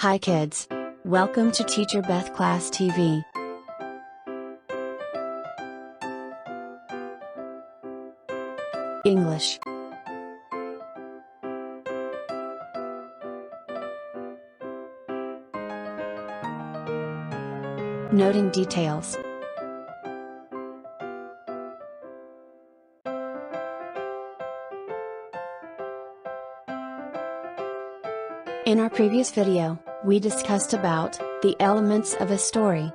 Hi kids! Welcome to Teacher Beth Class TV. English. Noting details. In our previous video, we discussed about the elements of a story.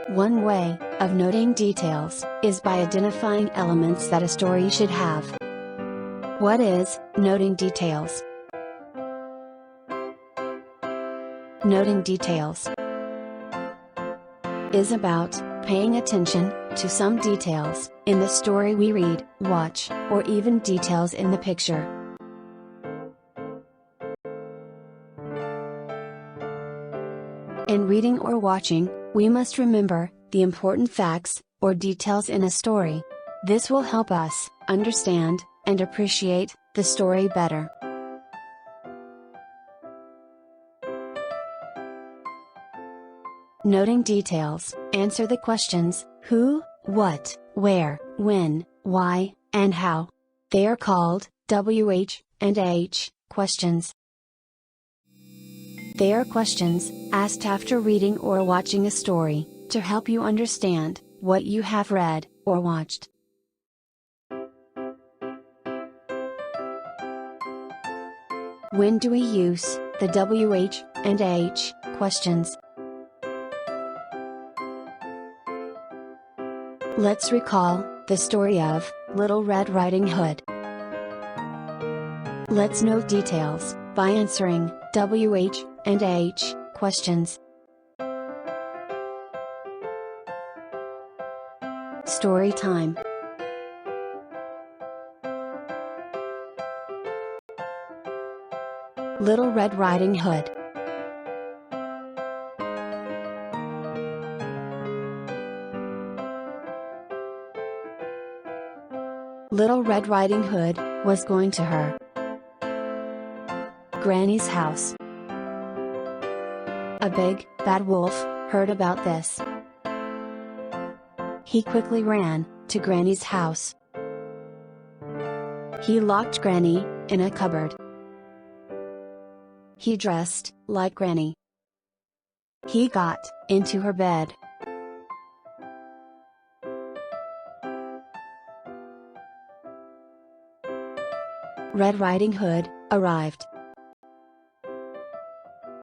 One way of noting details is by identifying elements that a story should have. What is noting details? Noting details is about paying attention to some details in the story we read, watch, or even details in the picture. In reading or watching, we must remember the important facts or details in a story. This will help us understand and appreciate the story better. Noting details answer the questions who, what, where, when, why, and how. They are called WH and H questions. They are questions asked after reading or watching a story to help you understand what you have read or watched. When do we use the WH and H questions? Let's recall the story of Little Red Riding Hood. Let's note details by answering WH and H questions. Story time. Little Red Riding Hood. Little Red Riding Hood was going to her Granny's house. A big, bad wolf heard about this. He quickly ran to Granny's house. He locked Granny in a cupboard. He dressed like Granny. He got into her bed. Red Riding Hood arrived.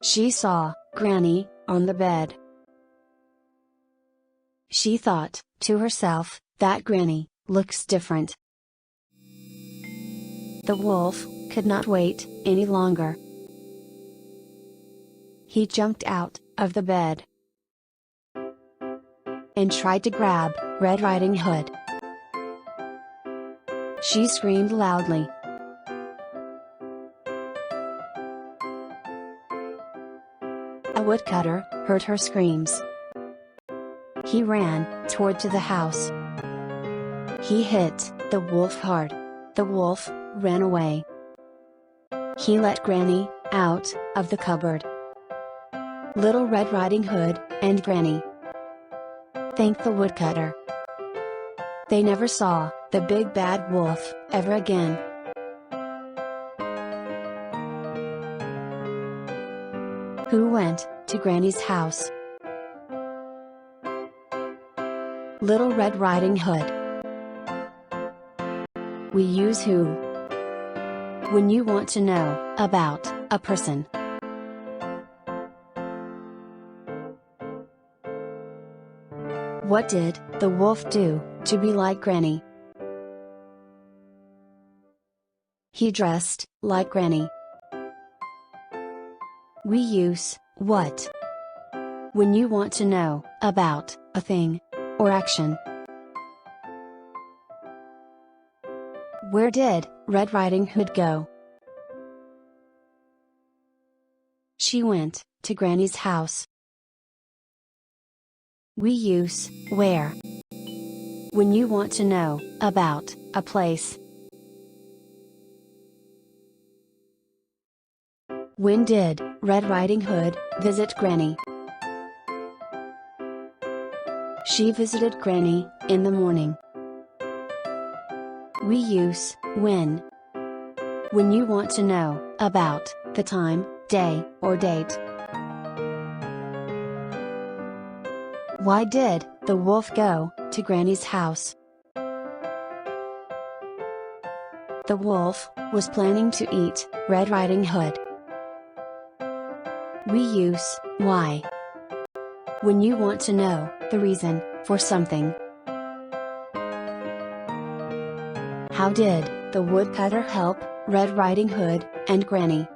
She saw Granny on the bed. She thought to herself that Granny looks different. The wolf could not wait any longer. He jumped out of the bed and tried to grab Red Riding Hood. She screamed loudly. A woodcutter heard her screams. He ran toward to the house. He hit the wolf hard. The wolf ran away. He let Granny out of the cupboard. Little Red Riding Hood and Granny thanked the woodcutter. They never saw the big bad wolf ever again. Who went to Granny's house? Little Red Riding Hood. We use who when you want to know about a person. What did the wolf do to be like Granny? He dressed like Granny. We use what when you want to know about a thing or action. Where did Red Riding Hood go? She went to Granny's house. We use where when you want to know about a place. When did Red Riding Hood visit Granny? She visited Granny in the morning. We use when you want to know about the time, day, or date. Why did the wolf go to Granny's house? The wolf was planning to eat Red Riding Hood. We use why when you want to know the reason for something. How did the woodcutter help Red Riding Hood and Granny?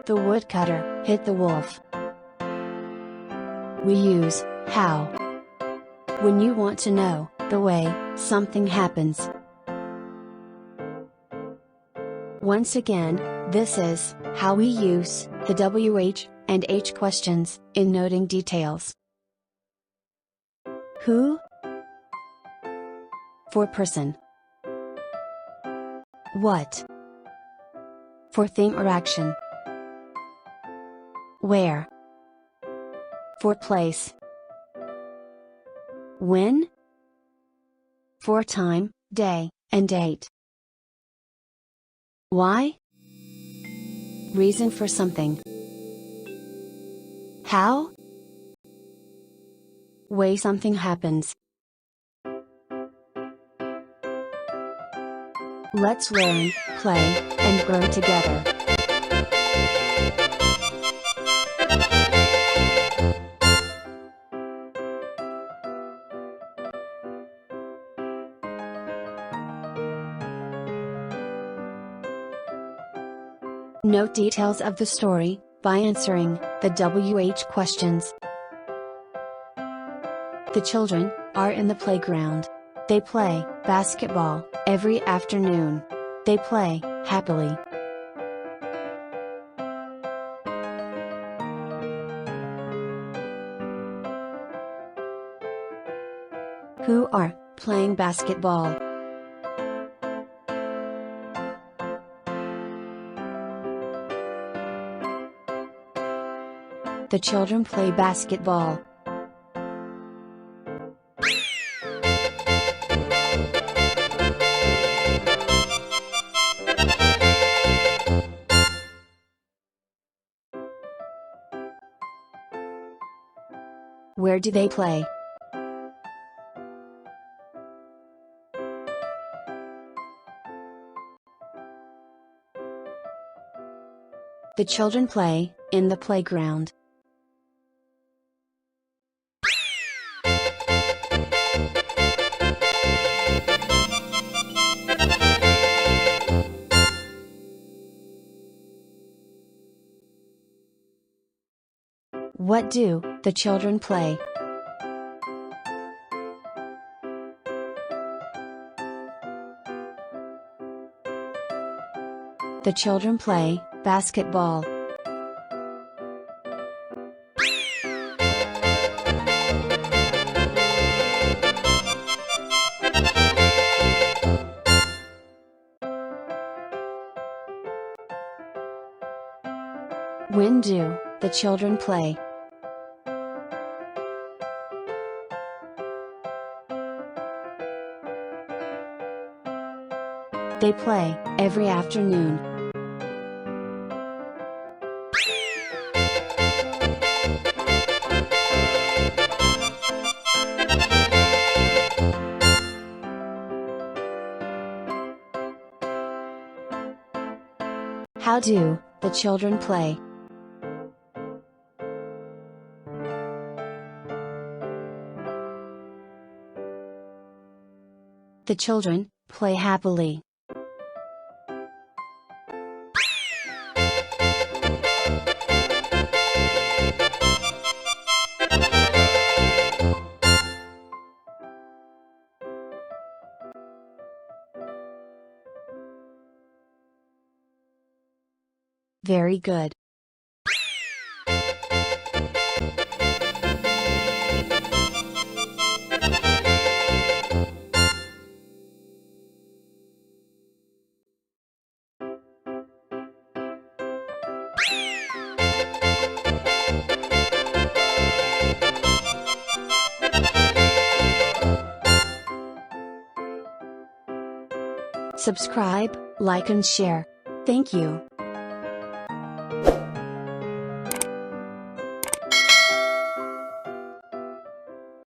The woodcutter hit the wolf. We use how when you want to know the way something happens. Once again, this is how we use the WH and H questions in noting details. Who? For person. What? For thing or action. Where? For place. When? For time, day, and date. Why? Reason for something. How? Way something happens. Let's learn, play, and grow together. Note details of the story by answering the WH questions. The children are in the playground. They play basketball every afternoon. They play happily. Who are playing basketball? The children play basketball. Where do they play? The children play in the playground. What do the children play? The children play basketball. When do the children play? They play every afternoon. How do the children play? The children play happily. Very good. Subscribe, like and share. Thank you.